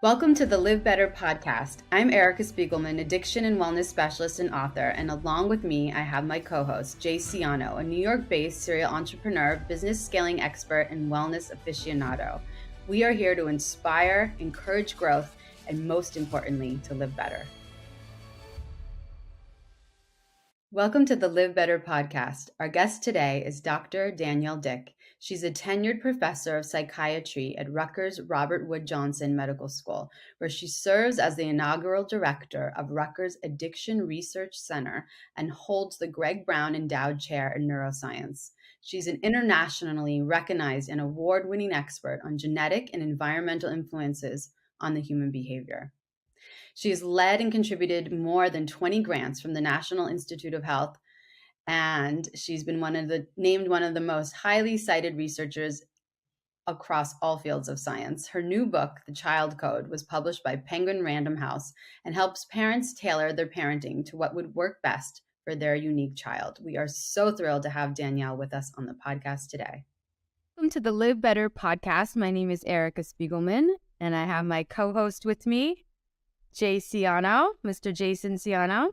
Welcome to the LivBtr podcast. I'm Erica Spiegelman, addiction and wellness specialist and author, and along with me, I have my co-host, Jay Siano, a New York-based serial entrepreneur, business scaling expert, and wellness aficionado. We are here to inspire, encourage growth, and most importantly, to live better. Welcome to the LivBtr podcast. Our guest today is Dr. Danielle Dick. She's a tenured professor of psychiatry at Rutgers Robert Wood Johnson Medical School, where she serves as the inaugural director of Rutgers Addiction Research Center and holds the Greg Brown Endowed Chair in Neuroscience. She's an internationally recognized and award-winning expert on genetic and environmental influences on the human behavior. She has led and contributed more than 20 grants from the National Institute of Health, and she's been named one of the most highly cited researchers across all fields of science. Her new book, The Child Code, was published by Penguin Random House and helps parents tailor their parenting to what would work best for their unique child. We are so thrilled to have Danielle with us on the podcast today. Welcome to the LivBtr podcast. My name is Erica Spiegelman, and I have my co-host with me, Jay Siano, Mr. Jason Siano.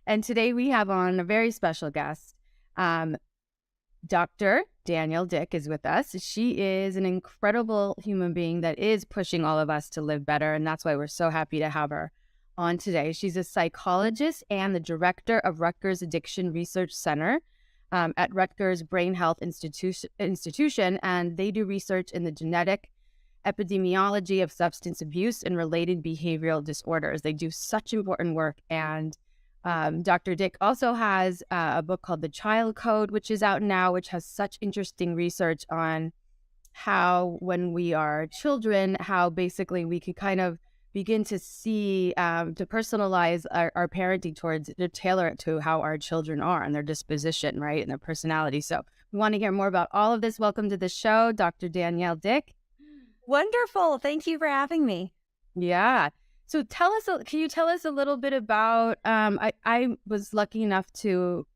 And today we have on a very special guest. Dr. Danielle Dick is with us. She is an incredible human being that is pushing all of us to live better, and that's why we're so happy to have her on today. She's a psychologist and the director of Rutgers Addiction Research Center at Rutgers Brain Health Institution, and they do research in the genetic epidemiology of substance abuse and related behavioral disorders. They do such important work, and Dr. Dick also has a book called The Child Code, which is out now, which has such interesting research on how when we are children, how basically we could kind of begin to see, to personalize our parenting to tailor it to how our children are and their disposition, right, and their personality. So we want to hear more about all of this. Welcome to the show, Dr. Danielle Dick. Wonderful. Thank you for having me. Yeah. So can you tell us a little bit about, I was lucky enough to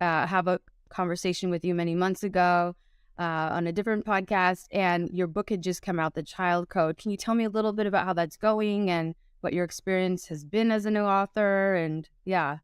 have a conversation with you many months ago on a different podcast, and your book had just come out, The Child Code. Can you tell me a little bit about how that's going and what your experience has been as a new author? And yeah.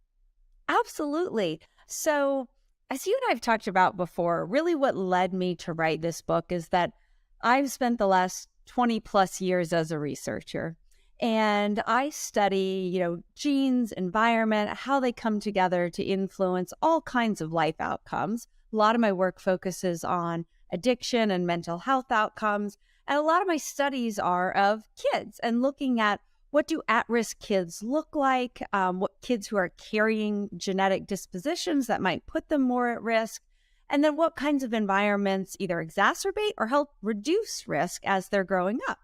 Absolutely. So as you and I have talked about before, really what led me to write this book is that I've spent the last 20 plus years as a researcher. And I study, genes, environment, how they come together to influence all kinds of life outcomes. A lot of my work focuses on addiction and mental health outcomes. And a lot of my studies are of kids and looking at what do at-risk kids look like, what kids who are carrying genetic dispositions that might put them more at risk, and then what kinds of environments either exacerbate or help reduce risk as they're growing up.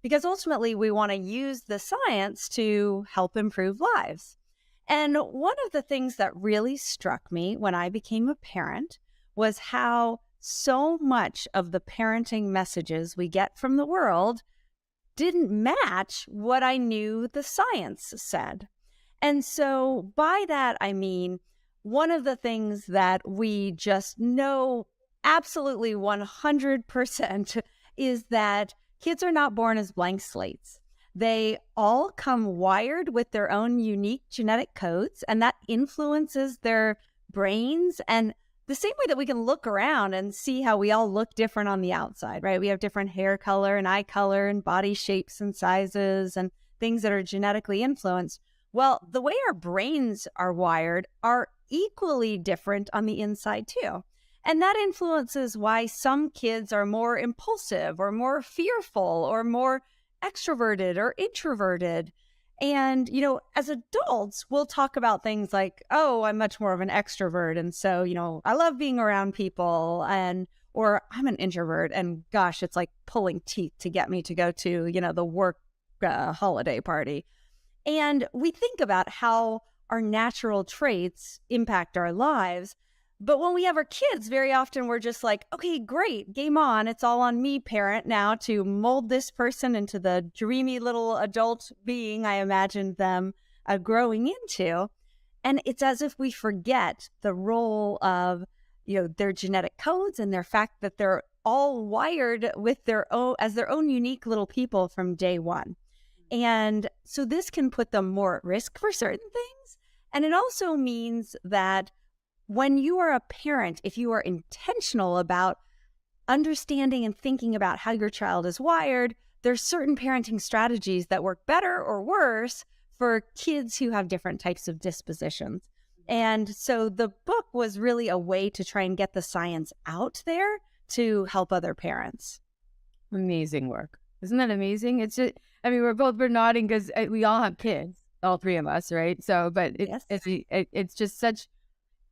Because ultimately, we want to use the science to help improve lives. And one of the things that really struck me when I became a parent was how so much of the parenting messages we get from the world didn't match what I knew the science said. And so by that, I mean, one of the things that we just know absolutely 100% is that kids are not born as blank slates. They all come wired with their own unique genetic codes, and that influences their brains. And the same way that we can look around and see how we all look different on the outside, right? We have different hair color and eye color and body shapes and sizes and things that are genetically influenced. Well, the way our brains are wired are equally different on the inside too. And that influences why some kids are more impulsive or more fearful or more extroverted or introverted. And, as adults, we'll talk about things like, oh, I'm much more of an extrovert. And so, I love being around people, or I'm an introvert. And gosh, it's like pulling teeth to get me to go to, the work holiday party. And we think about how our natural traits impact our lives. But when we have our kids, very often we're just like, okay, great, game on. It's all on me, parent, now to mold this person into the dreamy little adult being I imagined them growing into. And it's as if we forget the role of, their genetic codes and their fact that they're all wired with their own, as their own unique little people from day one. And so this can put them more at risk for certain things. And it also means that when you are a parent, if you are intentional about understanding and thinking about how your child is wired, there's certain parenting strategies that work better or worse for kids who have different types of dispositions. And so the book was really a way to try and get the science out there to help other parents. Amazing work. Isn't that amazing? It's just, I mean, we're nodding because we all have kids, all three of us, right? So, but it's just such,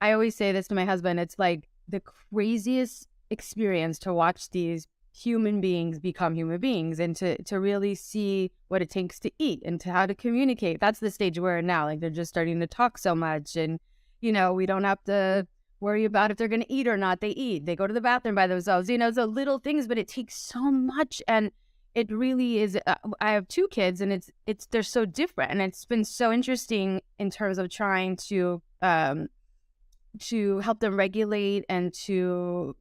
I always say this to my husband, it's like the craziest experience to watch these human beings become human beings and to really see what it takes to eat and to how to communicate. That's the stage we're in now. Like they're just starting to talk so much and, we don't have to worry about if they're going to eat or not. They eat. They go to the bathroom by themselves. So little things, but it takes so much. And it really is. I have two kids, and they're so different. And it's been so interesting in terms of trying to help them regulate and to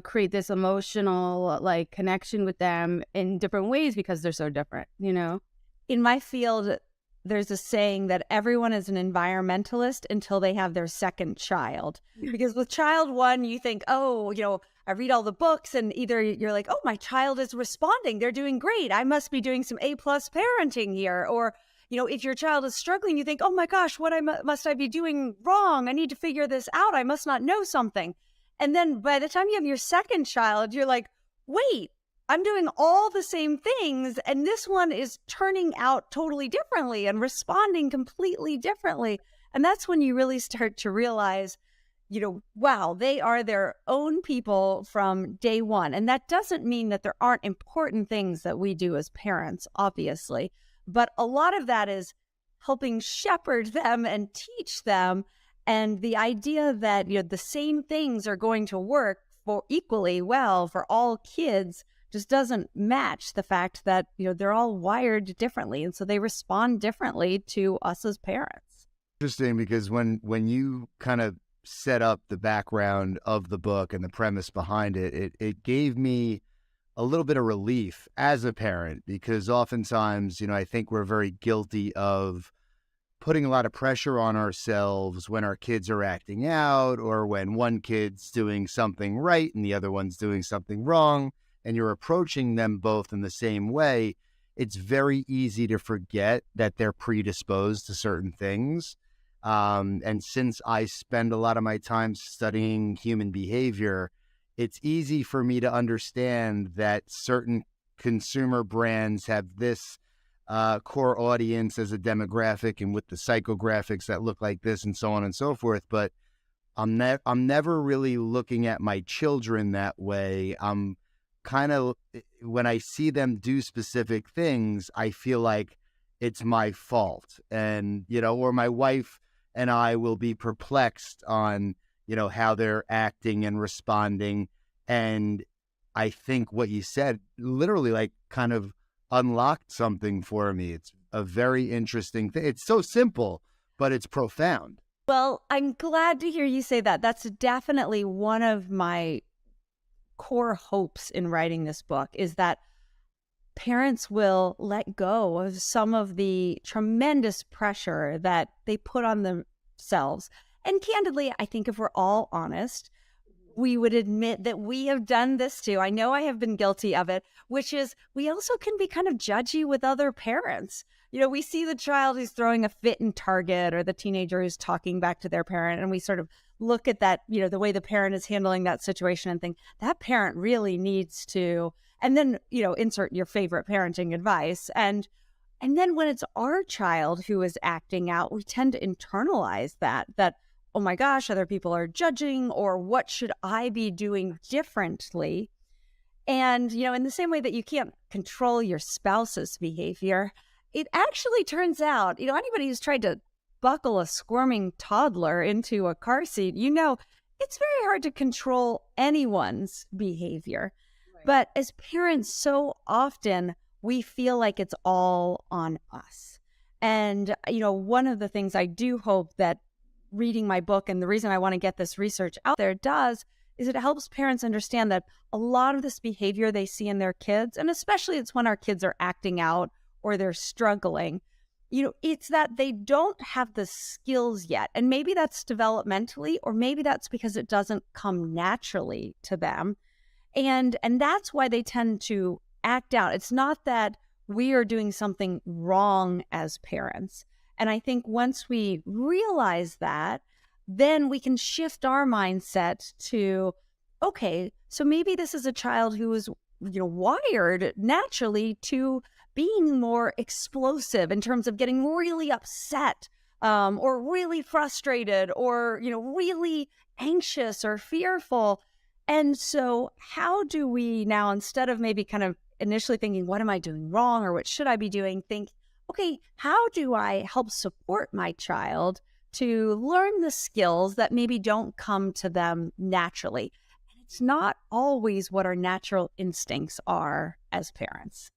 create this emotional connection with them in different ways because they're so different. In my field, there's a saying that everyone is an environmentalist until they have their second child. Because with child one, you think, I read all the books and either you're like, oh, my child is responding. They're doing great. I must be doing some A+ parenting here. Or, if your child is struggling, you think, oh my gosh, what must I be doing wrong? I need to figure this out. I must not know something. And then by the time you have your second child, you're like, wait, I'm doing all the same things, and this one is turning out totally differently and responding completely differently. And that's when you really start to realize, wow, they are their own people from day one. And that doesn't mean that there aren't important things that we do as parents, obviously. But a lot of that is helping shepherd them and teach them. And the idea that, the same things are going to work for equally well for all kids just doesn't match the fact that, they're all wired differently. And so they respond differently to us as parents. Interesting, because when you kind of set up the background of the book and the premise behind it, it gave me a little bit of relief as a parent, because oftentimes, I think we're very guilty of putting a lot of pressure on ourselves when our kids are acting out or when one kid's doing something right and the other one's doing something wrong, and you're approaching them both in the same way. It's very easy to forget that they're predisposed to certain things. And since I spend a lot of my time studying human behavior, it's easy for me to understand that certain consumer brands have this core audience as a demographic and with the psychographics that look like this and so on and so forth. But I'm never really looking at my children that way. I'm kind of, when I see them do specific things, I feel like it's my fault. And, or my wife and I will be perplexed on, how they're acting and responding. And I think what you said literally kind of unlocked something for me. It's a very interesting thing. It's so simple, but it's profound. Well, I'm glad to hear you say that. That's definitely one of my core hopes in writing this book, is that parents will let go of some of the tremendous pressure that they put on themselves. And candidly, I think if we're all honest, we would admit that we have done this too. I know I have been guilty of it, which is we also can be kind of judgy with other parents. We see the child who's throwing a fit in Target or the teenager who's talking back to their parent, and we sort of look at that, the way the parent is handling that situation and think that parent really needs to, and then, insert your favorite parenting advice. And then when it's our child who is acting out, we tend to internalize that, oh my gosh, other people are judging, or what should I be doing differently? And, in the same way that you can't control your spouse's behavior, it actually turns out, anybody who's tried to buckle a squirming toddler into a car seat, it's very hard to control anyone's behavior. Right. But as parents, so often we feel like it's all on us. And, one of the things I do hope that reading my book, and the reason I want to get this research out there does, is it helps parents understand that a lot of this behavior they see in their kids, and especially it's when our kids are acting out or they're struggling, it's that they don't have the skills yet. And maybe that's developmentally, or maybe that's because it doesn't come naturally to them. And that's why they tend to act out. It's not that we are doing something wrong as parents. And I think once we realize that, then we can shift our mindset to, okay, so maybe this is a child who is, wired naturally to being more explosive in terms of getting really upset, or really frustrated, or, really anxious or fearful. And so how do we now, instead of maybe kind of initially thinking, what am I doing wrong or what should I be doing, think, okay, how do I help support my child to learn the skills that maybe don't come to them naturally? And it's not always what our natural instincts are as parents.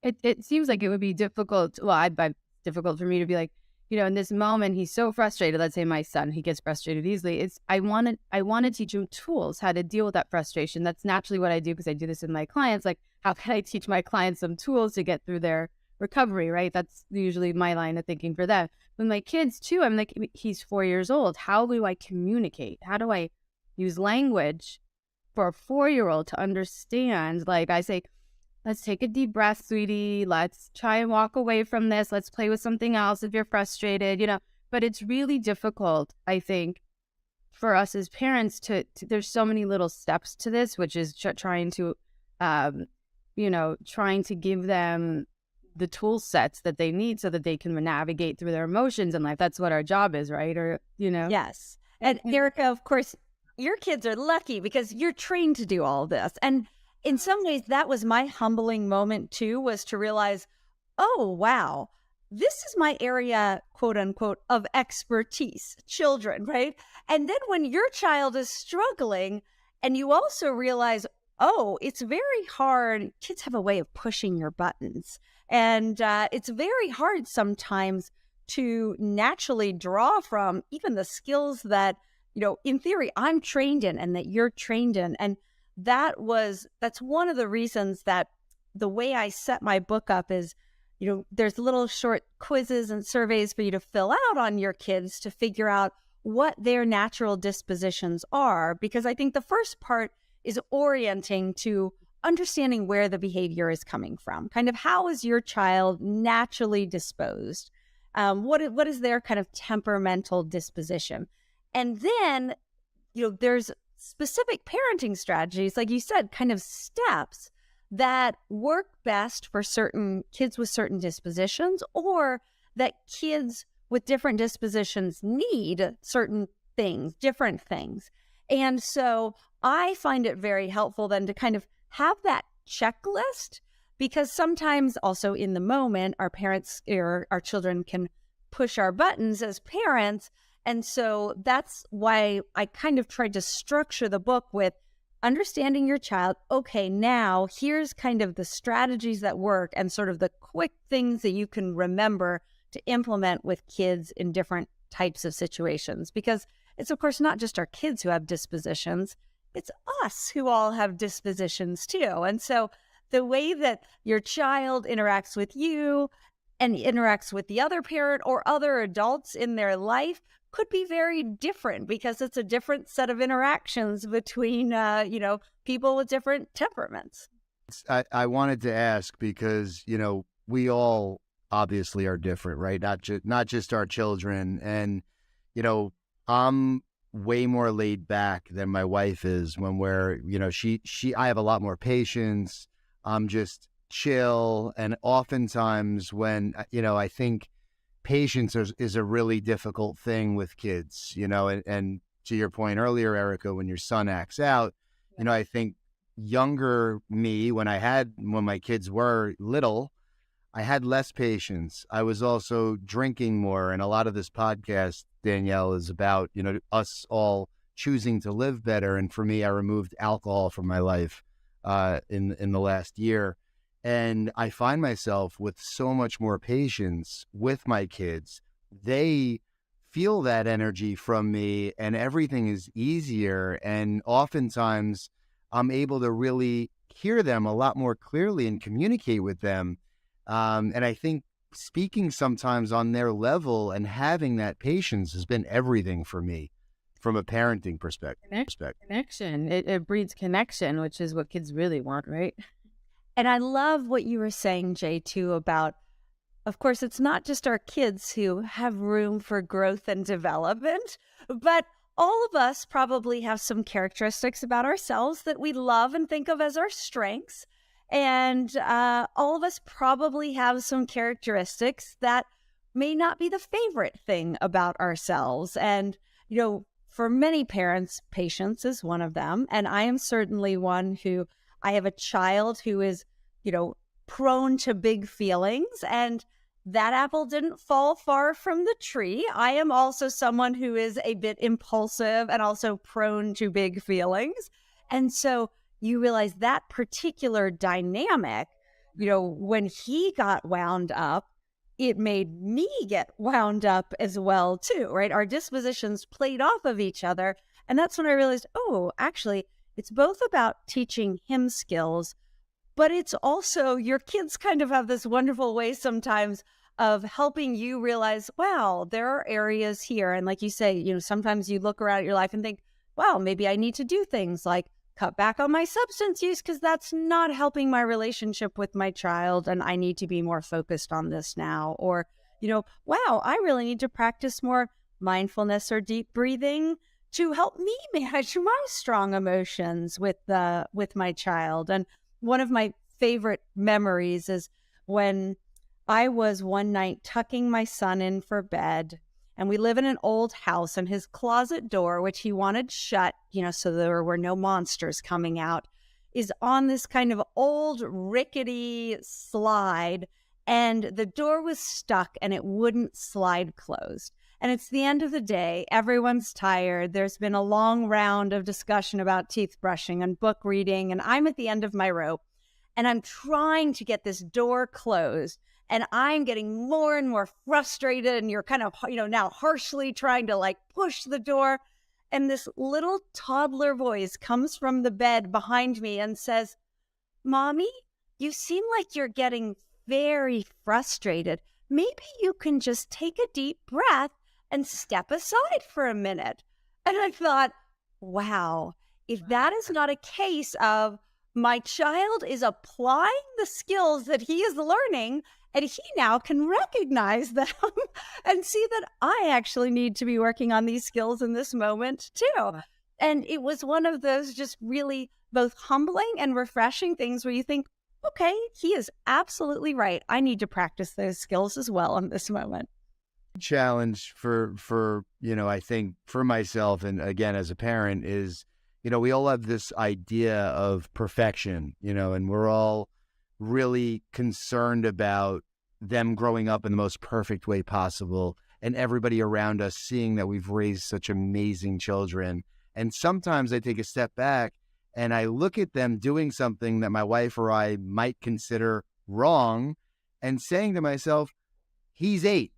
It seems like it would be difficult. Well, difficult for me to be like, in this moment, he's so frustrated. Let's say my son, he gets frustrated easily. I want to teach him tools, how to deal with that frustration. That's naturally what I do because I do this with my clients. Like, how can I teach my clients some tools to get through their recovery, right? That's usually my line of thinking for them. With my kids too, I'm like, he's 4 years old. How do I communicate? How do I use language for a 4-year-old to understand? Like I say, let's take a deep breath, sweetie. Let's try and walk away from this. Let's play with something else if you're frustrated, But it's really difficult, I think, for us as parents to there's so many little steps to this, which is trying to give them the tool sets that they need so that they can navigate through their emotions in life. That's what our job is, right? Or, Yes. And Erica, of course, your kids are lucky because you're trained to do all this. And in some ways, that was my humbling moment too, was to realize, oh, wow, this is my area, quote unquote, of expertise, children, right? And then when your child is struggling and you also realize, oh, it's very hard. Kids have a way of pushing your buttons. And it's very hard sometimes to naturally draw from even the skills that, in theory, I'm trained in and that you're trained in. And that's one of the reasons that the way I set my book up is, there's little short quizzes and surveys for you to fill out on your kids to figure out what their natural dispositions are. Because I think the first part is orienting to understanding where the behavior is coming from. Kind of how is your child naturally disposed? What is their kind of temperamental disposition? And then, there's specific parenting strategies, like you said, kind of steps that work best for certain kids with certain dispositions, or that kids with different dispositions need certain things, different things. And so I find it very helpful then to kind of have that checklist, because sometimes also in the moment, our parents or our children can push our buttons as parents. And so that's why I kind of tried to structure the book with understanding your child. Okay, now here's kind of the strategies that work and sort of the quick things that you can remember to implement with kids in different types of situations. Because it's, of course, not just our kids who have dispositions. It's us who all have dispositions too. And so the way that your child interacts with you and interacts with the other parent or other adults in their life could be very different, because it's a different set of interactions between, people with different temperaments. I wanted to ask because, we all obviously are different, right? Not just our children. And, I'm way more laid back than my wife is when we're, I have a lot more patience. I'm just chill. And oftentimes when, I think patience is a really difficult thing with kids, and to your point earlier, Erica, when your son acts out, I think younger me, when my kids were little, I had less patience. I was also drinking more. And a lot of this podcast, Danielle, is about, us all choosing to live better. And for me, I removed alcohol from my life in the last year. And I find myself with so much more patience with my kids. They feel that energy from me and everything is easier. And oftentimes I'm able to really hear them a lot more clearly and communicate with them And I think speaking sometimes on their level and having that patience has been everything for me from a parenting perspective. Connection. It breeds connection, which is what kids really want, right? And I love what you were saying, Jay, too, about, of course, it's not just our kids who have room for growth and development, but all of us probably have some characteristics about ourselves that we love and think of as our strengths. And all of us probably have some characteristics that may not be the favorite thing about ourselves. And, for many parents, patience is one of them. And I am certainly one who, I have a child who is, prone to big feelings, and that apple didn't fall far from the tree. I am also someone who is a bit impulsive and also prone to big feelings. And so you realize that particular dynamic, when he got wound up, it made me get wound up as well, too, right? Our dispositions played off of each other. And that's when I realized, oh, actually, it's both about teaching him skills, but it's also your kids kind of have this wonderful way sometimes of helping you realize, wow, there are areas here. And like you say, sometimes you look around at your life and think, wow, maybe I need to do things like cut back on my substance use because that's not helping my relationship with my child. And I need to be more focused on this now. Or, wow, I really need to practice more mindfulness or deep breathing to help me manage my strong emotions with my child. And one of my favorite memories is when I was one night tucking my son in for bed, and we live in an old house, and his closet door, which he wanted shut, so there were no monsters coming out, is on this kind of old rickety slide, and the door was stuck and it wouldn't slide closed. And it's the end of the day. Everyone's tired. There's been a long round of discussion about teeth brushing and book reading, and I'm at the end of my rope, and I'm trying to get this door closed. And I'm getting more and more frustrated, and you're kind of, now harshly trying to push the door. And this little toddler voice comes from the bed behind me and says, "Mommy, you seem like you're getting very frustrated. Maybe you can just take a deep breath and step aside for a minute." And I thought, wow, if that is not a case of my child is applying the skills that he is learning, and he now can recognize them and see that I actually need to be working on these skills in this moment too. And it was one of those just really both humbling and refreshing things where you think, okay, he is absolutely right. I need to practice those skills as well in this moment. Challenge for I think for myself, and again as a parent, is we all have this idea of perfection, and we're all really concerned about them growing up in the most perfect way possible, and everybody around us seeing that we've raised such amazing children. And sometimes I take a step back and I look at them doing something that my wife or I might consider wrong, and saying to myself, he's 8.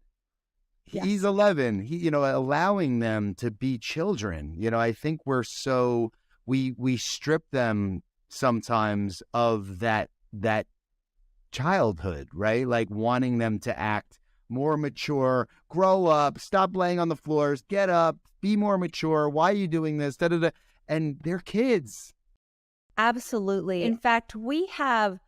Yeah. He's 11. Allowing them to be children. I think we're so we strip them sometimes of that childhood, right? Like wanting them to act more mature, grow up, stop laying on the floors, get up, be more mature. Why are you doing this? Da, da, da. And they're kids. Absolutely. In fact, we have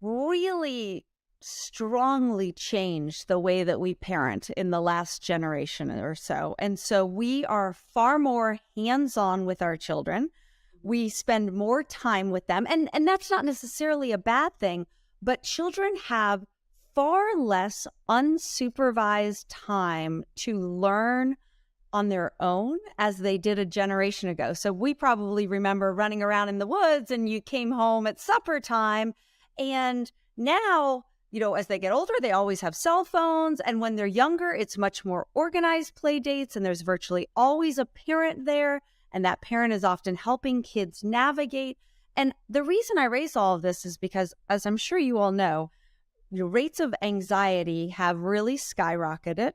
really strongly changed the way that we parent in the last generation or so. And so we are far more hands-on with our children. We spend more time with them. And that's not necessarily a bad thing, but children have far less unsupervised time to learn on their own as they did a generation ago. So we probably remember running around in the woods and you came home at supper time. And now, as they get older, they always have cell phones. And when they're younger, it's much more organized play dates, and there's virtually always a parent there. And that parent is often helping kids navigate. And the reason I raise all of this is because, as I'm sure you all know, the rates of anxiety have really skyrocketed.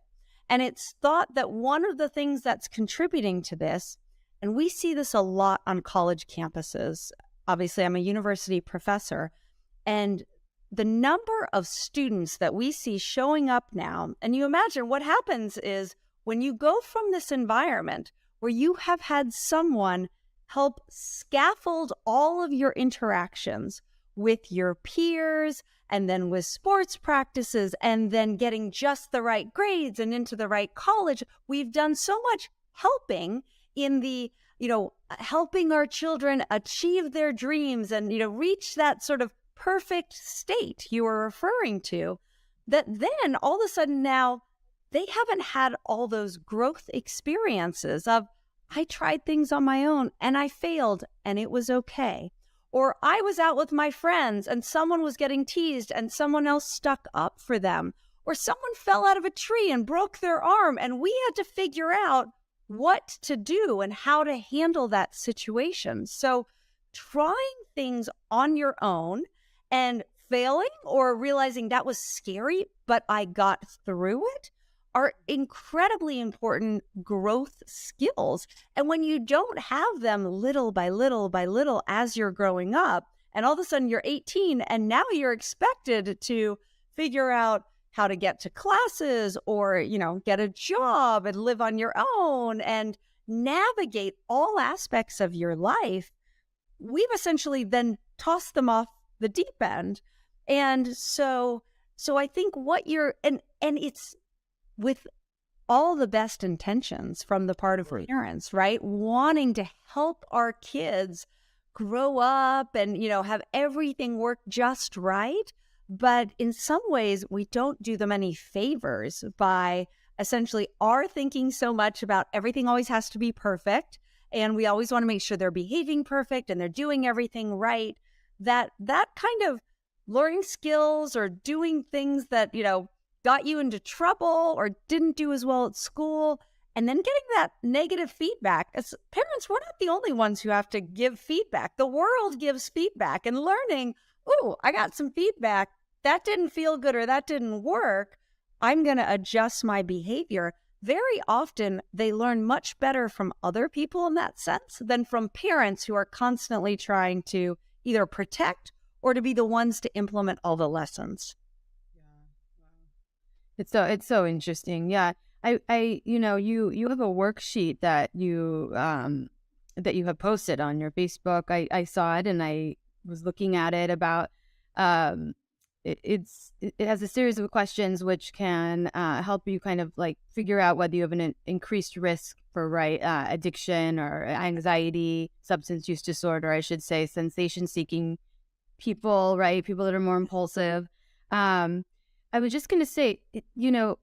And it's thought that one of the things that's contributing to this, and we see this a lot on college campuses. Obviously, I'm a university professor, and the number of students that we see showing up now, and you imagine what happens is when you go from this environment where you have had someone help scaffold all of your interactions with your peers and then with sports practices and then getting just the right grades and into the right college. We've done so much helping in the, helping our children achieve their dreams and, reach that sort of perfect state you were referring to, that then all of a sudden now they haven't had all those growth experiences of, I tried things on my own and I failed and it was okay. Or I was out with my friends and someone was getting teased and someone else stuck up for them. Or someone fell out of a tree and broke their arm and we had to figure out what to do and how to handle that situation. So trying things on your own and failing or realizing that was scary, but I got through it, are incredibly important growth skills. And when you don't have them little by little by little as you're growing up, and all of a sudden you're 18 and now you're expected to figure out how to get to classes or, get a job and live on your own and navigate all aspects of your life, we've essentially then tossed them off the deep end. And so I think what you're, and it's, with all the best intentions from the part of parents, right? Wanting to help our kids grow up and, have everything work just right. But in some ways, we don't do them any favors by essentially our thinking so much about everything always has to be perfect. And we always want to make sure they're behaving perfect and they're doing everything right. That kind of learning skills or doing things that, got you into trouble or didn't do as well at school, and then getting that negative feedback. As parents, we're not the only ones who have to give feedback. The world gives feedback, and learning, I got some feedback. That didn't feel good or that didn't work. I'm going to adjust my behavior. Very often, they learn much better from other people in that sense than from parents who are constantly trying to either protect or to be the ones to implement all the lessons. It's so interesting. Yeah. You have a worksheet that you have posted on your Facebook. I saw it and I was looking at it about, it has a series of questions which can help you kind of like figure out whether you have an increased risk for addiction or anxiety, substance use disorder, I should say, sensation seeking people, right? People that are more impulsive. I was just going to say,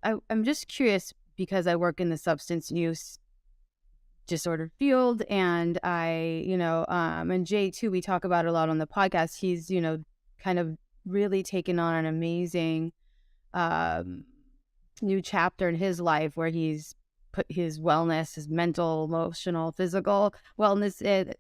I'm just curious because I work in the substance use disorder field and and Jay too, we talk about it a lot on the podcast. He's, kind of really taken on an amazing new chapter in his life where he's put his wellness, his mental, emotional, physical wellness,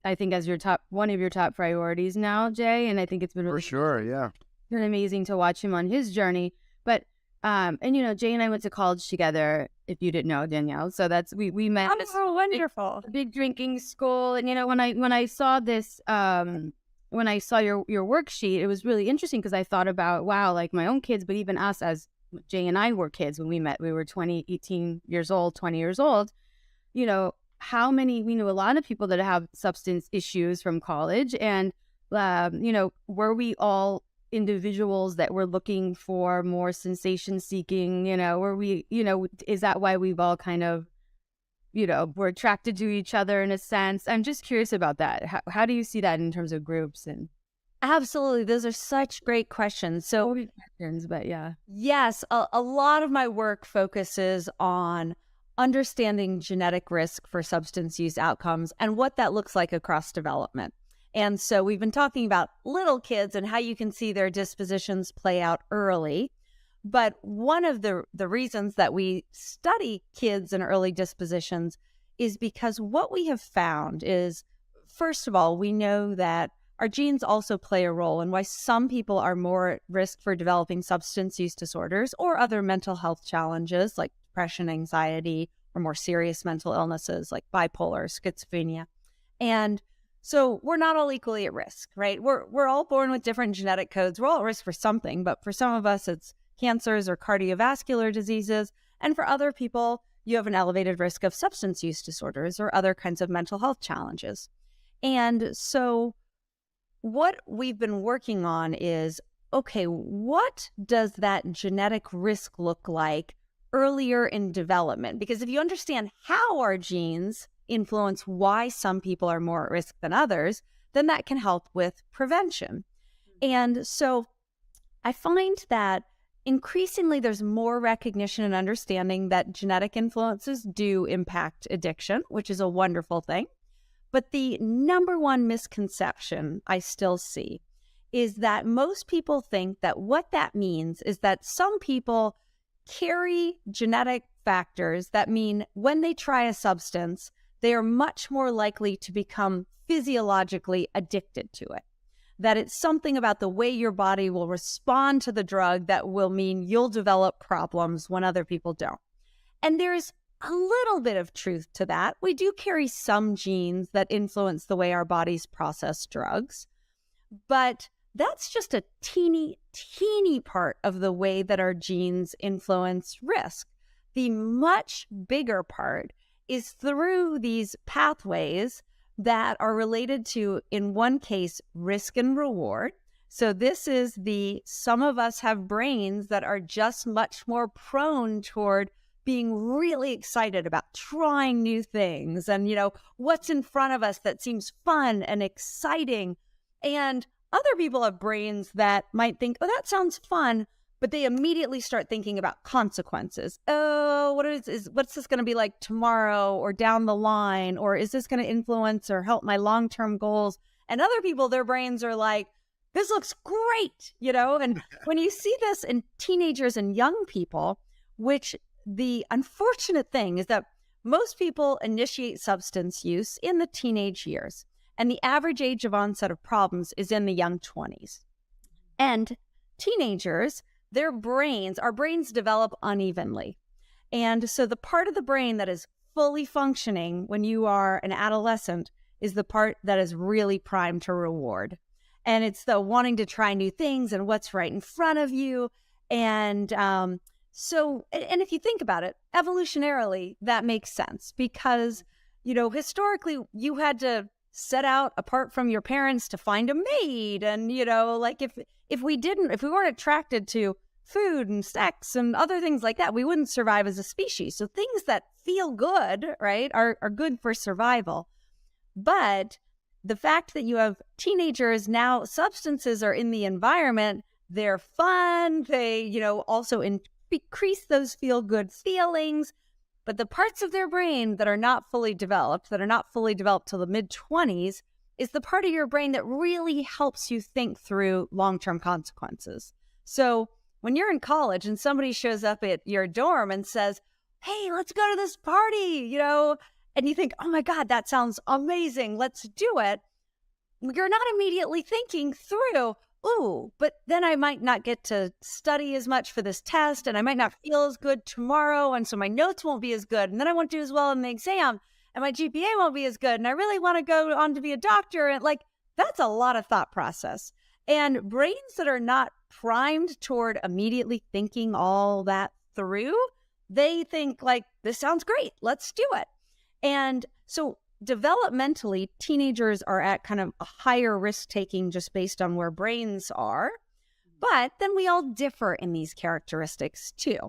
I think as one of your top priorities now, Jay. And I think it's been really for sure. Yeah. been amazing to watch him on his journey. But Jay and I went to college together, if you didn't know, Danielle. So we met at wonderful. a big drinking school. And when I saw this when I saw your worksheet, it was really interesting because I thought about, wow, like my own kids, but even us as Jay and I were kids when we met. We were 18 years old, 20 years old. How many, we know a lot of people that have substance issues from college. And, were we all individuals that were looking for more sensation seeking, were we, is that why we've all kind of, we're attracted to each other in a sense? I'm just curious about that. How do you see that in terms of groups? And absolutely. Those are such great questions. So questions, but yeah. Yes, a lot of my work focuses on understanding genetic risk for substance use outcomes and what that looks like across development. And so we've been talking about little kids and how you can see their dispositions play out early. But one of the reasons that we study kids and early dispositions is because what we have found is, first of all, we know that our genes also play a role in why some people are more at risk for developing substance use disorders or other mental health challenges like depression, anxiety, or more serious mental illnesses like bipolar, schizophrenia. And So we're not all equally at risk, right? We're all born with different genetic codes. We're all at risk for something, but for some of us, it's cancers or cardiovascular diseases. And for other people, you have an elevated risk of substance use disorders or other kinds of mental health challenges. And so what we've been working on is, okay, what does that genetic risk look like earlier in development? Because if you understand how our genes influence why some people are more at risk than others, then that can help with prevention. And so I find that increasingly there's more recognition and understanding that genetic influences do impact addiction, which is a wonderful thing. But the number one misconception I still see is that most people think that what that means is that some people carry genetic factors that mean when they try a substance, they are much more likely to become physiologically addicted to it. That it's something about the way your body will respond to the drug that will mean you'll develop problems when other people don't. And there's a little bit of truth to that. We do carry some genes that influence the way our bodies process drugs, but that's just a teeny part of the way that our genes influence risk. The much bigger part is through these pathways that are related to, in one case, risk and reward. So this is some of us have brains that are just much more prone toward being really excited about trying new things and, what's in front of us that seems fun and exciting. And other people have brains that might think, oh, that sounds fun, but they immediately start thinking about consequences. Oh, what's this going to be like tomorrow or down the line? Or is this going to influence or help my long-term goals? And other people, their brains are like, this looks great, And when you see this in teenagers and young people, which the unfortunate thing is that most people initiate substance use in the teenage years, and the average age of onset of problems is in the young 20s. And teenagers, our brains develop unevenly. And so the part of the brain that is fully functioning when you are an adolescent is the part that is really primed to reward. And it's the wanting to try new things and what's right in front of you. And so if you think about it, evolutionarily, that makes sense because, historically, you had to set out apart from your parents to find a mate. And, if we weren't attracted to food and sex and other things like that, we wouldn't survive as a species. So things that feel good, right, are good for survival. But the fact that you have teenagers now, substances are in the environment, they're fun, they, also increase those feel-good feelings. But the parts of their brain that are not fully developed till the mid-20s, is the part of your brain that really helps you think through long-term consequences. So when you're in college and somebody shows up at your dorm and says, hey, let's go to this party, and you think, oh my God, that sounds amazing, let's do it. You're not immediately thinking through, ooh, but then I might not get to study as much for this test, and I might not feel as good tomorrow, and so my notes won't be as good, and then I won't do as well in the exam, and my GPA won't be as good, and I really want to go on to be a doctor. And that's a lot of thought process. And brains that are not primed toward immediately thinking all that through, they think this sounds great, let's do it. And so developmentally, teenagers are at kind of a higher risk taking just based on where brains are. But then we all differ in these characteristics too.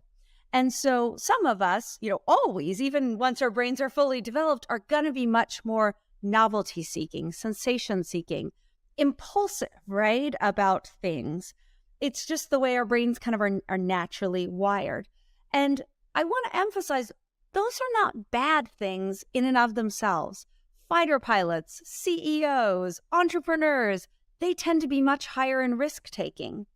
And so some of us, always, even once our brains are fully developed, are going to be much more novelty seeking, sensation seeking, impulsive, right, about things. It's just the way our brains kind of are naturally wired. And I want to emphasize, those are not bad things in and of themselves. Fighter pilots, CEOs, entrepreneurs, they tend to be much higher in risk taking.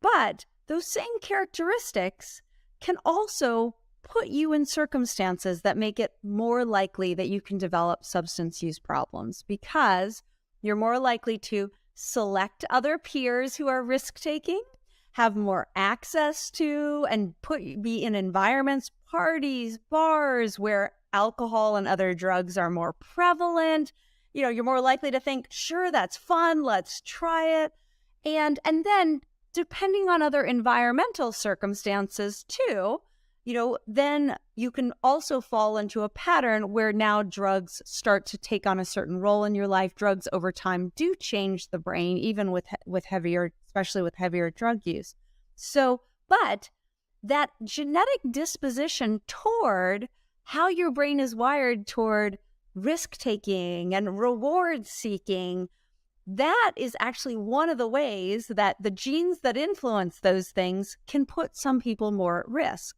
But those same characteristics can also put you in circumstances that make it more likely that you can develop substance use problems because you're more likely to select other peers who are risk-taking, have more access to, and be in environments, parties, bars, where alcohol and other drugs are more prevalent. you're more likely to think, sure, that's fun, let's try it. And then depending on other environmental circumstances too, then you can also fall into a pattern where now drugs start to take on a certain role in your life. Drugs over time do change the brain, even with heavier, especially with heavier drug use. So, but that genetic disposition toward how your brain is wired toward risk-taking and reward-seeking, that is actually one of the ways that the genes that influence those things can put some people more at risk.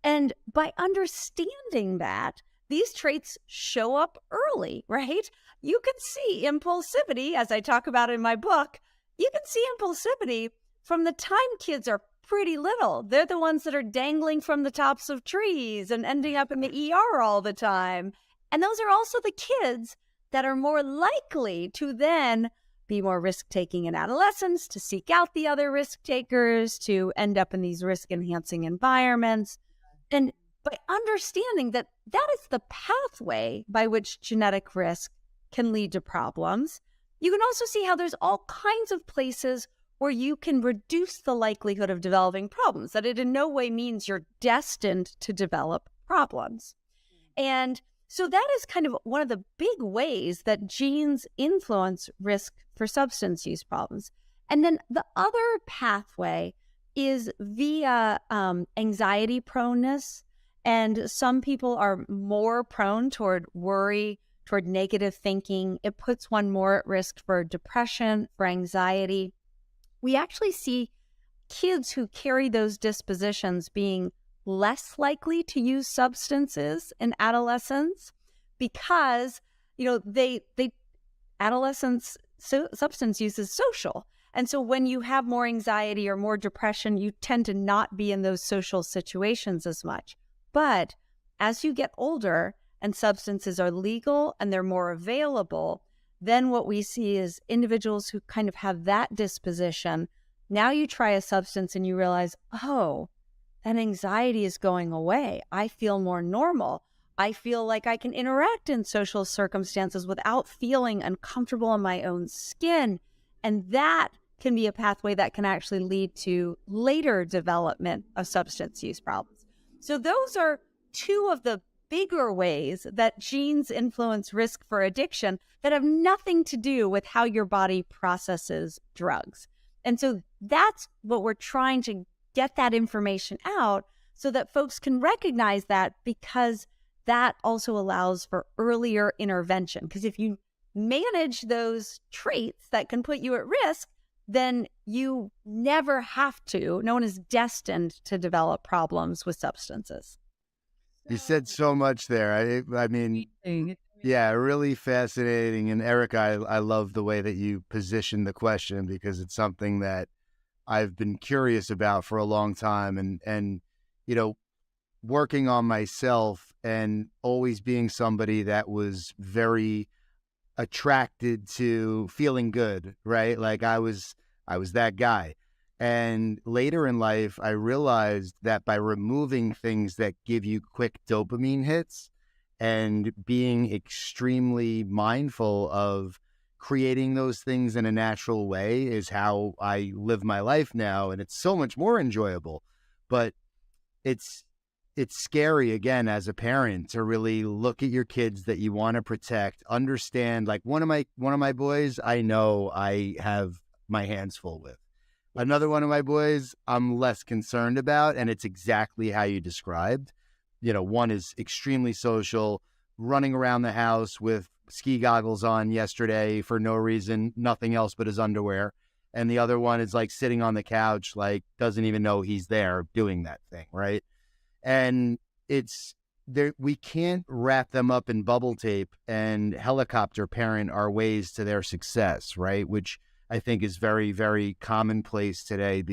And by understanding that, these traits show up early, right? You can see impulsivity, as I talk about in my book. You can see impulsivity from the time kids are pretty little. They're the ones that are dangling from the tops of trees and ending up in the ER all the time. And those are also the kids that are more likely to then be more risk-taking in adolescence, to seek out the other risk takers, to end up in these risk-enhancing environments. And by understanding that that is the pathway by which genetic risk can lead to problems, you can also see how there's all kinds of places where you can reduce the likelihood of developing problems, that it in no way means you're destined to develop problems. And so that is kind of one of the big ways that genes influence risk for substance use problems. And then the other pathway is via anxiety proneness. And some people are more prone toward worry, toward negative thinking. It puts one more at risk for depression, for anxiety. We actually see kids who carry those dispositions being less likely to use substances in adolescence because, adolescence substance use is social. And so when you have more anxiety or more depression, you tend to not be in those social situations as much. But as you get older and substances are legal and they're more available, then what we see is individuals who kind of have that disposition. Now you try a substance and you realize, oh, that anxiety is going away. I feel more normal. I feel like I can interact in social circumstances without feeling uncomfortable in my own skin. And that can be a pathway that can actually lead to later development of substance use problems. So those are two of the bigger ways that genes influence risk for addiction that have nothing to do with how your body processes drugs. And so that's what we're trying to get that information out so that folks can recognize that, because that also allows for earlier intervention. Because if you manage those traits that can put you at risk, then you never have to. No one is destined to develop problems with substances. You said so much there. I mean, yeah, really fascinating. And Erica, I love the way that you positioned the question, because it's something that I've been curious about for a long time. And working on myself and always being somebody that was very attracted to feeling good, right? Like I was that guy. And later in life, I realized that by removing things that give you quick dopamine hits and being extremely mindful of creating those things in a natural way is how I live my life now. And it's so much more enjoyable. But it's scary, again, as a parent, to really look at your kids that you want to protect, understand, like one of my boys, I know I have my hands full with. Another one of my boys, I'm less concerned about, and it's exactly how you described. One is extremely social, running around the house with ski goggles on yesterday for no reason, nothing else but his underwear. And the other one is like sitting on the couch, like doesn't even know he's there doing that thing, right? And it's there. We can't wrap them up in bubble tape and helicopter parent our ways to their success, right? Which I think is very, very commonplace today,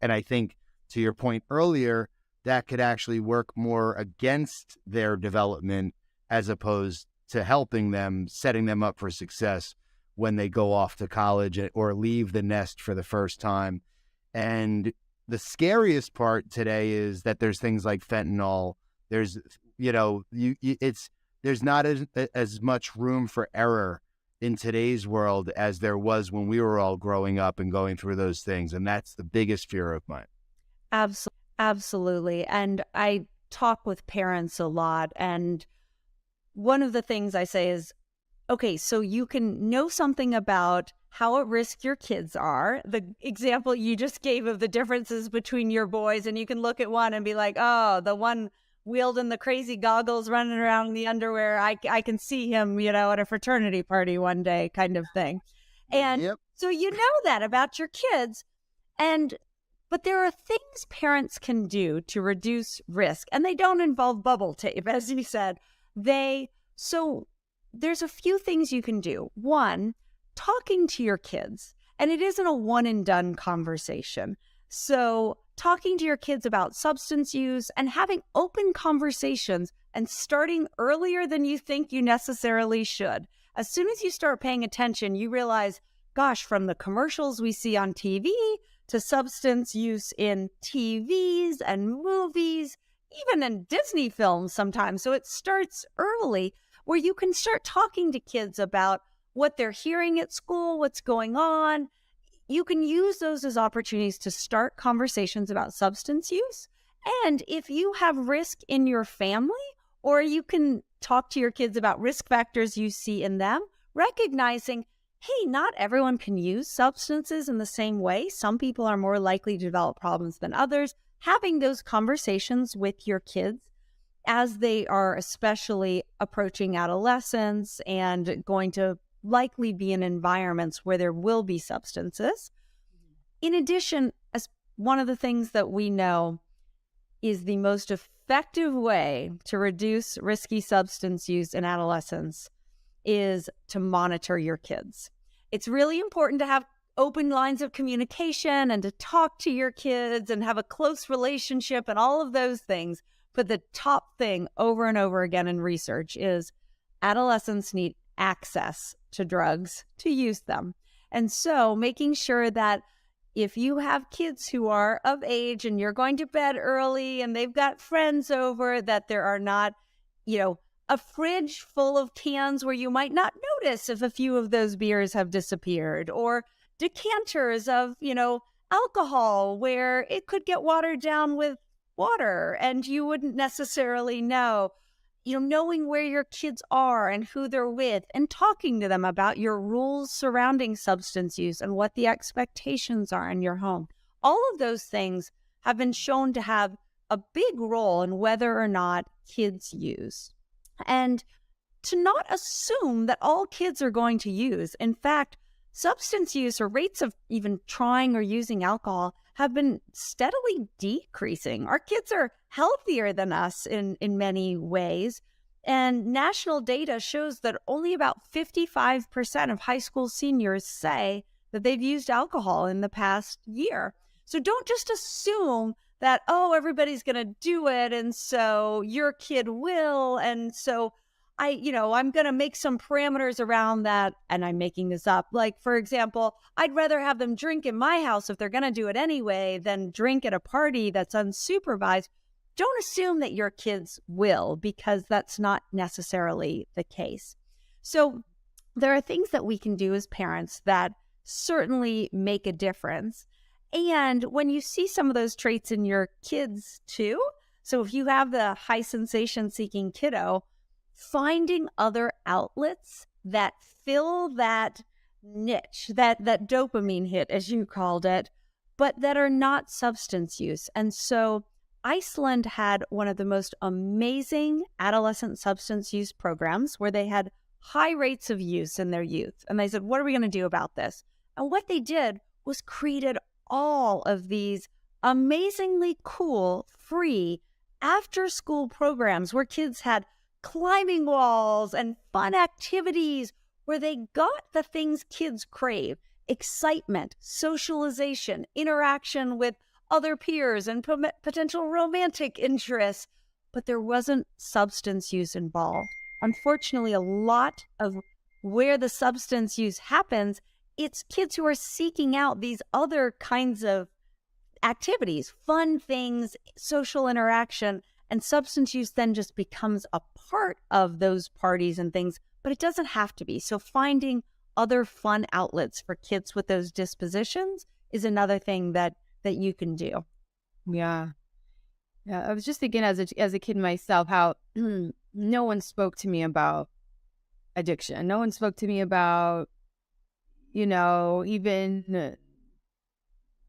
and I think, to your point earlier, that could actually work more against their development as opposed to helping them, setting them up for success when they go off to college or leave the nest for the first time. And the scariest part today is that there's things like fentanyl. There's, there's not as much room for error in today's world as there was when we were all growing up and going through those things. And that's the biggest fear of mine. Absolutely. And I talk with parents a lot. And one of the things I say is, okay, so you can know something about how at risk your kids are. The example you just gave of the differences between your boys, and you can look at one and be like, oh, the one wielding the crazy goggles running around in the underwear, I can see him, at a fraternity party one day kind of thing. And so you know that about your kids. But there are things parents can do to reduce risk, and they don't involve bubble tape, as you said. So there's a few things you can do. One, talking to your kids, and it isn't a one and done conversation. So talking to your kids about substance use and having open conversations and starting earlier than you think you necessarily should. As soon as you start paying attention, you realize, gosh, from the commercials we see on TV to substance use in TVs and movies, even in Disney films sometimes. So it starts early, where you can start talking to kids about what they're hearing at school, what's going on. You can use those as opportunities to start conversations about substance use. And if you have risk in your family, or you can talk to your kids about risk factors you see in them, recognizing, hey, not everyone can use substances in the same way. Some people are more likely to develop problems than others. Having those conversations with your kids as they are especially approaching adolescence and going to likely be in environments where there will be substances. In addition, as one of the things that we know is the most effective way to reduce risky substance use in adolescence is to monitor your kids. It's really important to have open lines of communication and to talk to your kids and have a close relationship and all of those things. But the top thing over and over again in research is adolescents need access to drugs to use them. And so making sure that if you have kids who are of age and you're going to bed early and they've got friends over, that there are not, a fridge full of cans where you might not notice if a few of those beers have disappeared, or decanters of, alcohol where it could get watered down with water and you wouldn't necessarily know. Knowing where your kids are and who they're with and talking to them about your rules surrounding substance use and what the expectations are in your home. All of those things have been shown to have a big role in whether or not kids use. And to not assume that all kids are going to use. In fact, substance use or rates of even trying or using alcohol have been steadily decreasing. Our kids are healthier than us in many ways. And national data shows that only about 55% of high school seniors say that they've used alcohol in the past year. So don't just assume that, everybody's going to do it, and so your kid will, and so I'm going to make some parameters around that, and I'm making this up. Like, for example, I'd rather have them drink in my house if they're going to do it anyway than drink at a party that's unsupervised. Don't assume that your kids will, because that's not necessarily the case. So there are things that we can do as parents that certainly make a difference. And when you see some of those traits in your kids too, so if you have the high sensation seeking kiddo, finding other outlets that fill that niche, that dopamine hit, as you called it, but that are not substance use. And so Iceland had one of the most amazing adolescent substance use programs where they had high rates of use in their youth. And they said, what are we going to do about this? And what they did was created all of these amazingly cool, free after-school programs where kids had climbing walls and fun activities where they got the things kids crave: excitement, socialization, interaction with other peers, and potential romantic interests. But there wasn't substance use involved. Unfortunately, a lot of where the substance use happens, it's kids who are seeking out these other kinds of activities, fun things, social interaction, and substance use then just becomes a part of those parties and things, but it doesn't have to be. So finding other fun outlets for kids with those dispositions is another thing that you can do. Yeah. Yeah. I was just thinking as a kid myself, how no one spoke to me about addiction. No one spoke to me about, even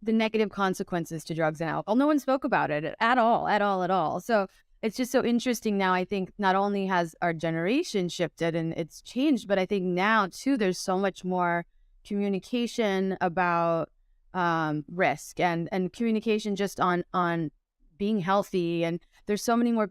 the negative consequences to drugs and alcohol. No one spoke about it at all. So it's just so interesting now. I think not only has our generation shifted and it's changed, but I think now too, there's so much more communication about risk and communication just on being healthy. And there's so many more.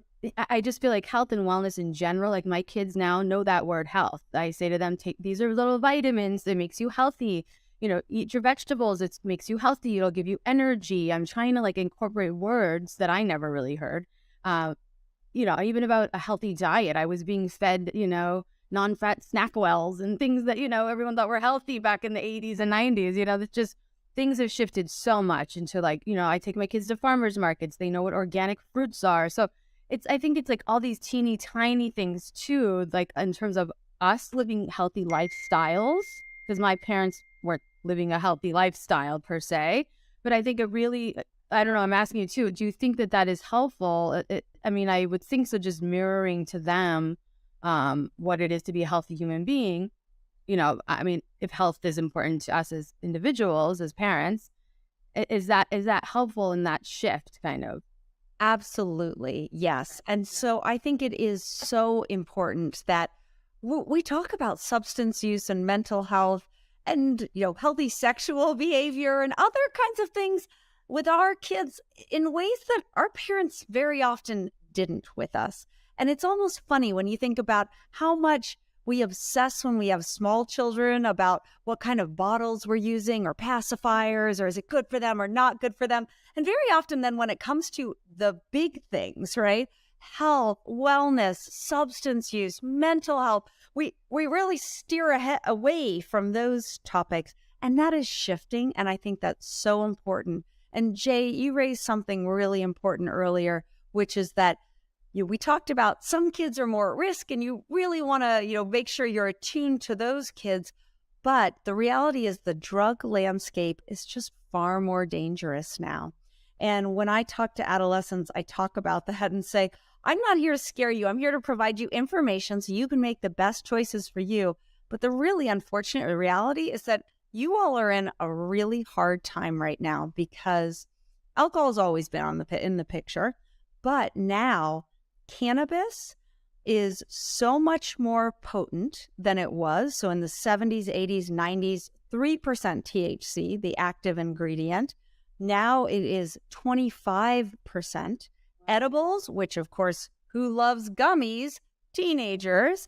I just feel like health and wellness in general, like my kids now know that word health. I say to them, these are little vitamins that makes you healthy. Eat your vegetables. It makes you healthy. It'll give you energy. I'm trying to incorporate words that I never really heard. Even about a healthy diet. I was being fed, non-fat snack wells and things that, everyone thought were healthy back in the 80s and 90s. That's just, things have shifted so much into I take my kids to farmers markets. They know what organic fruits are. So I think it's all these teeny tiny things too, in terms of us living healthy lifestyles, because my parents weren't living a healthy lifestyle per se. But I think it really, I don't know, I'm asking you too, do you think that is helpful? I would think so, just mirroring to them what it is to be a healthy human being. If health is important to us as individuals, as parents, is that helpful in that shift kind of? Absolutely, yes. And so I think it is so important that we talk about substance use and mental health and, healthy sexual behavior and other kinds of things with our kids in ways that our parents very often didn't with us. And it's almost funny when you think about how much we obsess when we have small children about what kind of bottles we're using or pacifiers, or is it good for them or not good for them? And very often then when it comes to the big things, right? Health, wellness, substance use, mental health, we really steer away from those topics. And that is shifting. And I think that's so important. And Jay, you raised something really important earlier, which is that we talked about some kids are more at risk and you really want to, make sure you're attuned to those kids. But the reality is the drug landscape is just far more dangerous now. And when I talk to adolescents, I talk about that and say, I'm not here to scare you. I'm here to provide you information so you can make the best choices for you. But the really unfortunate reality is that you all are in a really hard time right now because alcohol has always been in the picture. But now cannabis is so much more potent than it was. So in the 70s, 80s, 90s, 3% THC, the active ingredient. Now it is 25%. Edibles, which of course, who loves gummies? Teenagers,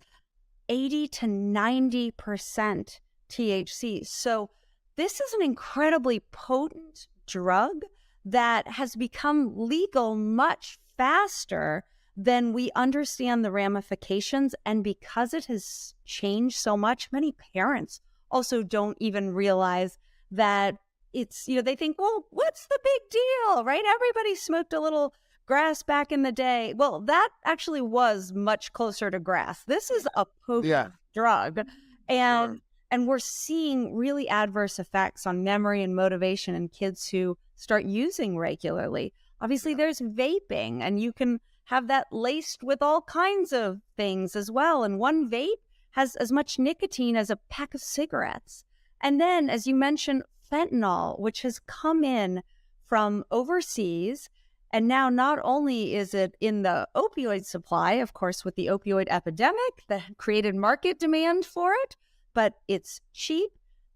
80 to 90% THC. So this is an incredibly potent drug that has become legal much faster than we understand the ramifications. And because it has changed so much, many parents also don't even realize that it's, they think, well, what's the big deal, right? Everybody smoked a little grass back in the day. Well, that actually was much closer to grass. This is a potent drug. And we're seeing really adverse effects on memory and motivation in kids who start using regularly. Obviously, there's vaping, and you can have that laced with all kinds of things as well. And one vape has as much nicotine as a pack of cigarettes. And then, as you mentioned, fentanyl, which has come in from overseas. And now not only is it in the opioid supply, of course, with the opioid epidemic that created market demand for it, but it's cheap.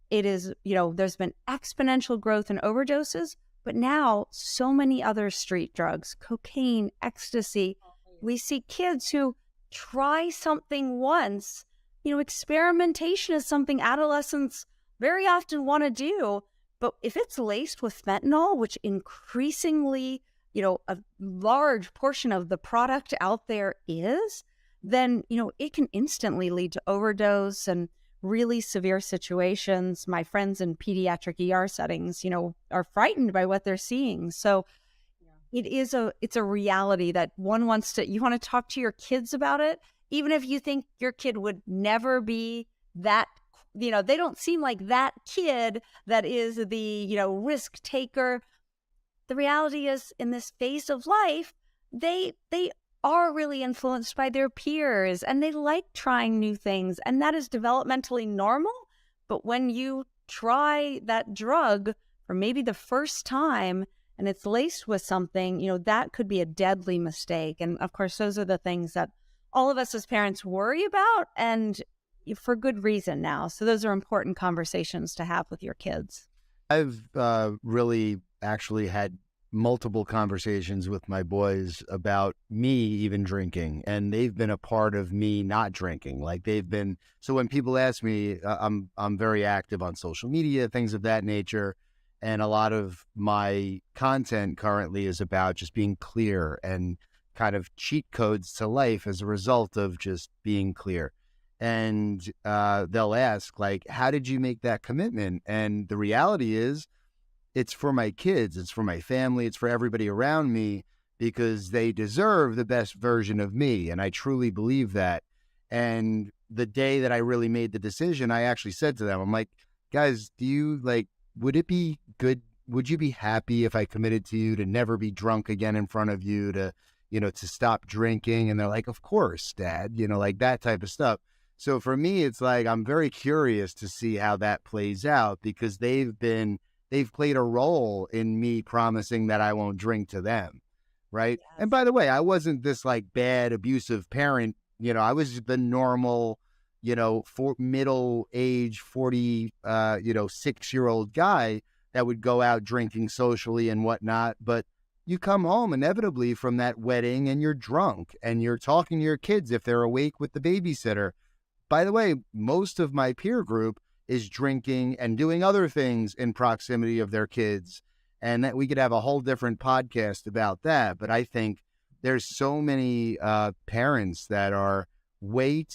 It is, there's been exponential growth in overdoses, but now so many other street drugs, cocaine, ecstasy. We see kids who try something once. Experimentation is something adolescents very often want to do, but if it's laced with fentanyl, which increasingly, a large portion of the product out there is, then, it can instantly lead to overdose and really severe situations. My friends in pediatric ER settings, are frightened by what they're seeing. So it's a reality that you want to talk to your kids about it. even if you think your kid would never be that, they don't seem like that kid that is the, risk taker. The reality is, in this phase of life, they are really influenced by their peers and they like trying new things, and that is developmentally normal. But when you try that drug for maybe the first time and it's laced with something, that could be a deadly mistake. And of course, those are the things that all of us as parents worry about, and for good reason now. So those are important conversations to have with your kids. I've really actually had multiple conversations with my boys about me even drinking, and they've been a part of me not drinking. Like so when people ask me, I'm very active on social media, things of that nature. And a lot of my content currently is about just being clear and kind of cheat codes to life as a result of just being clear. And they'll ask, like, how did you make that commitment? And the reality is, it's for my kids, it's for my family, it's for everybody around me, because they deserve the best version of me. And I truly believe that. And the day that I really made the decision, I actually said to them, I'm like, guys, would it be good? Would you be happy if I committed to you to never be drunk again in front of you, to stop drinking? And they're like, of course, Dad, like that type of stuff. So for me, it's like, I'm very curious to see how that plays out, because they've played a role in me promising that I won't drink to them. Right. Yes. And by the way, I wasn't this like bad, abusive parent. I was the normal, for middle age, 6-year-old guy that would go out drinking socially and whatnot. But you come home inevitably from that wedding and you're drunk and you're talking to your kids if they're awake with the babysitter. By the way, most of my peer group is drinking and doing other things in proximity of their kids. And that we could have a whole different podcast about that. But I think there's so many parents that are they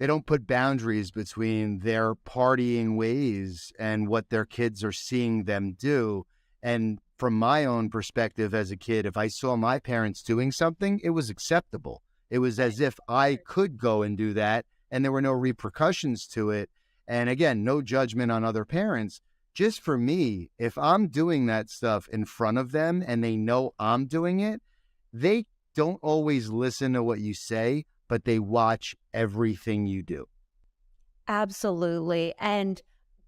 don't put boundaries between their partying ways and what their kids are seeing them do. And from my own perspective as a kid, if I saw my parents doing something, it was acceptable. It was as if I could go and do that and there were no repercussions to it. And again, no judgment on other parents. Just for me, if I'm doing that stuff in front of them and they know I'm doing it, they don't always listen to what you say, but they watch everything you do. Absolutely. And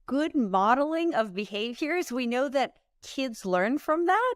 good modeling of behaviors, we know that kids learn from that.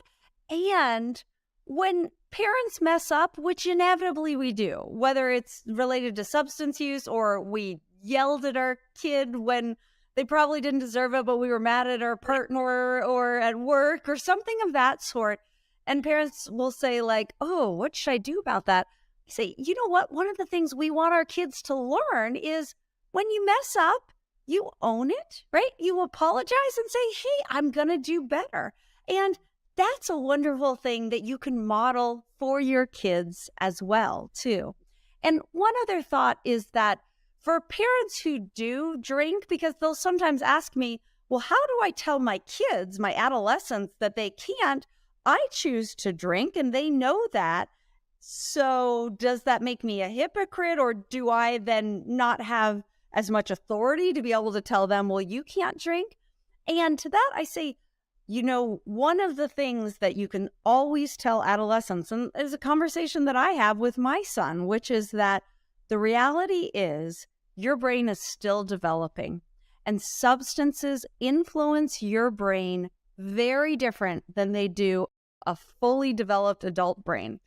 And when parents mess up, which inevitably we do, whether it's related to substance use or we yelled at our kid when they probably didn't deserve it, but we were mad at our partner or at work or something of that sort. And parents will say like, oh, what should I do about that? I say, you know what? One of the things we want our kids to learn is when you mess up, you own it, right? You apologize and say, hey, I'm going to do better. And that's a wonderful thing that you can model for your kids as well, too. And one other thought is that for parents who do drink, because they'll sometimes ask me, well, how do I tell my kids, my adolescents, that they can't? I choose to drink and they know that. So does that make me a hypocrite, or do I then not have as much authority to be able to tell them, well, you can't drink? And to that, I say, one of the things that you can always tell adolescents, and is a conversation that I have with my son, which is that the reality is your brain is still developing, and substances influence your brain very different than they do a fully developed adult brain.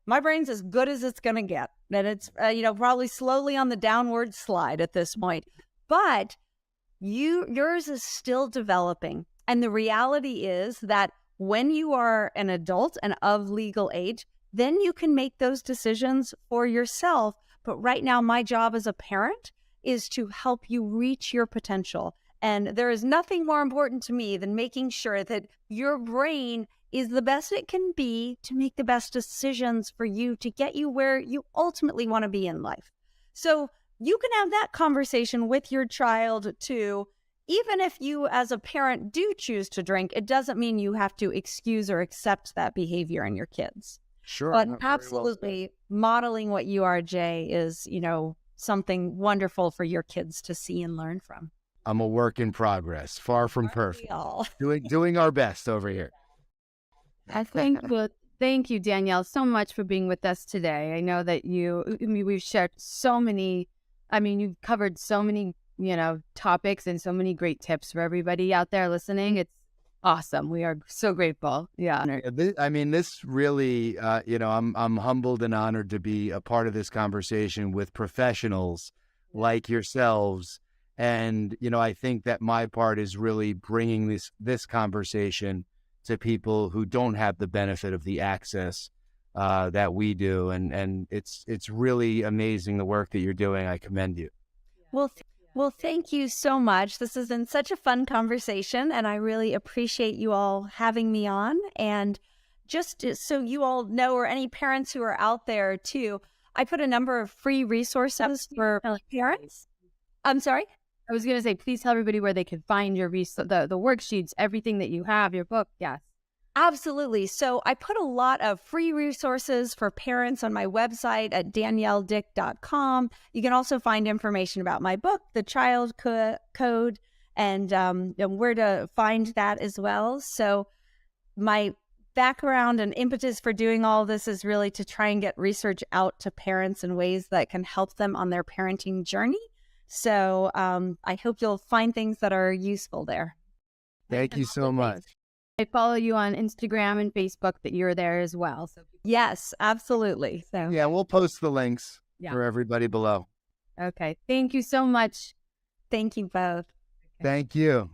My brain's as good as it's going to get, and it's, probably slowly on the downward slide at this point, but yours is still developing. And the reality is that when you are an adult and of legal age, then you can make those decisions for yourself. But right now, my job as a parent is to help you reach your potential. And there is nothing more important to me than making sure that your brain is the best it can be to make the best decisions for you to get you where you ultimately want to be in life. So you can have that conversation with your child too. Even if you as a parent do choose to drink, it doesn't mean you have to excuse or accept that behavior in your kids. Sure. But No, very absolutely modeling what you are, Jay, is, something wonderful for your kids to see and learn from. I'm a work in progress, far from Aren't we perfect. all? Doing our best over here. Thank you, Danielle, so much for being with us today. I know that we've shared so many, you've covered so many, topics and so many great tips for everybody out there listening. It's awesome. We are so grateful. Yeah. This really, I'm humbled and honored to be a part of this conversation with professionals like yourselves. And, I think that my part is really bringing this conversation to people who don't have the benefit of the access that we do. And it's really amazing the work that you're doing. I commend you. Well, thank you so much. This has been such a fun conversation, and I really appreciate you all having me on. And just so you all know, or any parents who are out there too, I put a number of free resources for parents. I'm sorry? I was going to say, please tell everybody where they can find your the worksheets, everything that you have, your book. Yes. Absolutely. So I put a lot of free resources for parents on my website at danielledick.com. You can also find information about my book, The Child Code, and where to find that as well. So my background and impetus for doing all this is really to try and get research out to parents in ways that can help them on their parenting journey. So I hope you'll find things that are useful there. Thank you so much. I follow you on Instagram and Facebook that you're there as well. So yes, absolutely. So yeah, we'll post the links for everybody below. Okay. Thank you so much. Thank you both. Thank you.